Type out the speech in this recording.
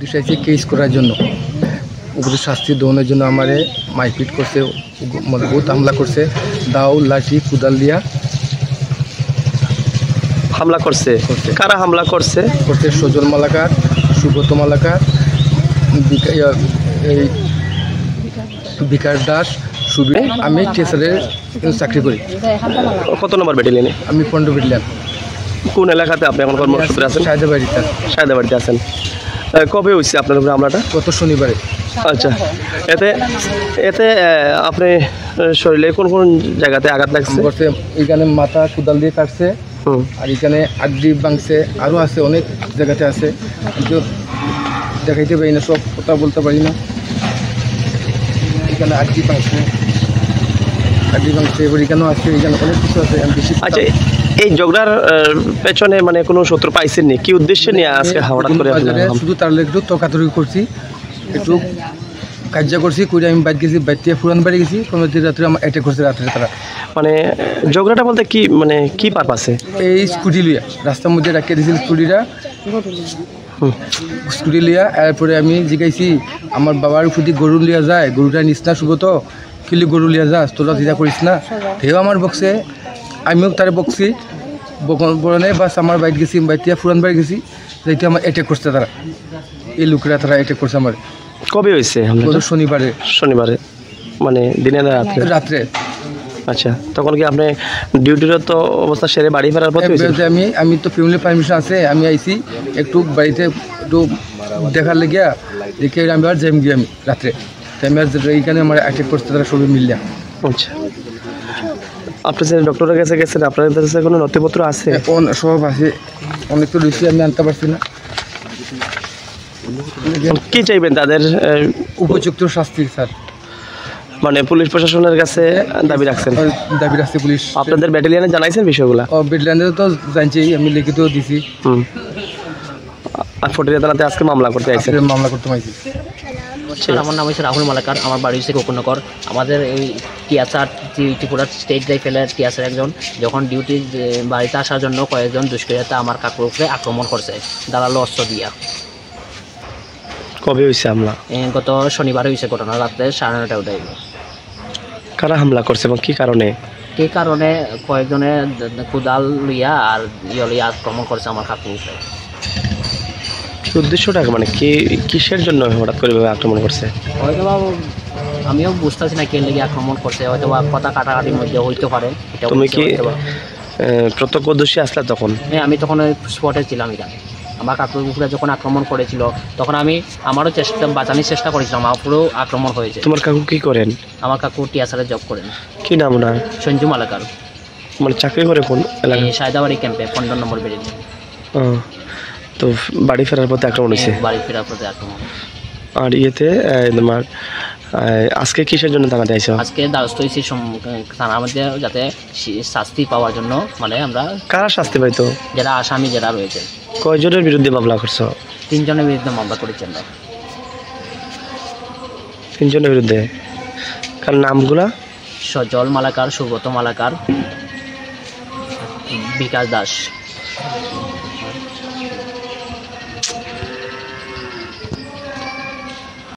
দিশাইছি case করার জন্য উপরে শাস্তি দেওয়ানোর জন্য আমারে মারপিট করছে, বহুত হামলা করছে, দাও লাঠি কুদাল দিয়া হামলা করছে। কারা হামলা করছে? করছে সজল মালাকার, সুব্রত মালাকার, এই বিকাশ দাস, সুবি। আমি টিএসএলের চাকরি করি। কত নম্বর ব্যাটালিয়নে? আমি 15 ব্যাটালিয়ন। কোন এলাকাতে আপনি এখন কর্মসূত্রে আছেন? সায়দাবাড়িতে আছেন। কবে হয়েছে আপনার উপরে হামলাটা? গত শনিবারে। আচ্ছা, এতে আপনি শরীরে কোন কোন জায়গাতে আঘাত লাগছে? এখানে মাথা কুদাল দিয়ে কাটছে, আর এখানে আড্ডি ভাঙছে, আরও আছে অনেক জায়গাতে আছে, কিন্তু দেখাইতে পারি না, সব কথা বলতে পারি না। এখানে আড্ডি ভাঙছে এবার এখানেও আছে, এখানে অনেক কিছু আছে। আচ্ছা, এই ঝগড়ার পেছনে মানে কোনো শত্রু পাইছেন নি? কি উদ্দেশ্যে নিয়ে আজকে হঠাৎ করে? শুধু তার একটু তর্কাতর্কি করছি, একটু কার্য করছি, করে আমি বাইক গেছি, বাইক থেকে পুরান বাড়ি গেছি, কোনো রাত্রে আমার অ্যাটাক করছে রাত্রে তারা। মানে ঝগড়াটা বলতে কি, মানে কি পারপাসে? এই স্কুটি লিয়া রাস্তার মধ্যে রাখিয়ে দিয়েছিল স্কুটি লিয়া। এরপরে আমি জিজ্ঞাসি আমার বাবার প্রতি গরু লিয়া যায়, গরুটা নিস না শুভ, তো কিলি গরু লিয়া যাস, তোরা চিন্তা করিস না। সেও আমার বকছে, আমিও তারে বকছি, বলে বাস আমার বাইক গেছি, বাইক থেকে পুরান বাড়ি গেছি, যেহেতু আমার অ্যাটাক করছে তারা, এই লোকেরা তারা অ্যাটাক করছে আমার। কবে হয়েছে? শনিবারে মানে দিনে না রাত্রে? আচ্ছা, তখন কি আপনি ডিউটিরত অবস্থা সেরে বাড়ি ফেরার পথে? আমি তো ফ্যামিলি পারমিশন আছে, আমি আইছি একটু বাড়িতে একটু দেখার লেগিয়া, দেখে আমি আর যাই গিয়ে আমি রাত্রে আমি আর এইখানে আমার অ্যাটাক করতে তারা সবই মিললাম। আচ্ছা, আপনি যে ডক্টরের কাছে গেছেন, আপনাদের কাছে কোনো নথিপত্র আছে? সব আছে, অনেক তো রয়েছে, আমি আনতে পারছি না। কি চাইবেন তাদের? উপযুক্ত শাস্তি স্যার, মানে পুলিশ প্রশাসনের কাছে দাবি রাখছেন? দাবি রাখছে পুলিশ। আপনাদের ব্যাটালিয়নে জানাইছেন বিষয়গুলো? ব্যাটালিয়নে তো জানছি, আমি লিখিত দিছি। আর ফটিয়া থানাতে আজকে মামলা করতে আইছেন? মামলা করতে আইছি। আমার নাম হচ্ছে রাহুল মালাকার, আমার বাড়ি হচ্ছে গোকুলনগর। আমাদের এই টিয়াচার ত্রিপুরা স্টেট রাইফেলের টিয়াচার একজন যখন ডিউটি বাড়িতে আসার জন্য কয়েকজন দুষ্কৃতীরা আমার কাকুর উপরে আক্রমণ করছে দালালো অস্ত্র দিয়া। কবে হয়েছে হামলা? গত শনিবার হয়েছে ঘটনা, রাত্রে 9:30টায় উঠে। কারা হামলা করছে এবং কি কারণে? কি কারণে কয়েকজনে কুদাল লইয়া আর লইয়া আক্রমণ করছে আমার কাকুর উপরে। উদ্দেশ্যটা মানে কিসের জন্য হঠাৎ করে আক্রমণ করছে? হয়তো বা আমিও বুঝতেছি না কে লেগে আক্রমণ করছে, হয়তো বা কথা কাটাকাটির মধ্যে হইতে পারে। তুমি কি প্রত্যক্ষদর্শী আসলে তখন? হ্যাঁ, আমি তখন স্পটে ছিলাম এখানে। আমার কাকুর উপরে যখন আক্রমণ করেছিল তখন আমারও বাঁচানোর চেষ্টা করেছিলাম, আমার উপরেও আক্রমণ হয়েছে। তোমার কাকু কি করেন? আমার কাকু টিয়াচারে জব করেন। কি নাম ওনার? সঞ্জু মালাকার। মানে চাকরি করে কোন এলাকায়? সায়দাবাড়ি ক্যাম্পে 15 নম্বর ব্যাটালিয়ন। তো বাড়ি ফেরার পথে আক্রমণ হয়েছে? বাড়ি ফেরার পথে আক্রমণ। আর ইয়েতে তোমার আজকে কিসের জন্য থানাতে আইছো? আজকে দ্বারস্থ হয়েছি থানার মধ্যে, যাতে শাস্তি পাওয়ার জন্য। মানে আমরা কারা শাস্তি পাইতো? যারা আসামি যারা রয়েছে। কয়জনের বিরুদ্ধে মামলা করছো? 3 জনের বিরুদ্ধে মামলা করেছি আমরা। 3 জনের বিরুদ্ধে? কার নামগুলা? সজল মালাকার, সুব্রত মালাকার, বিকাশ দাস।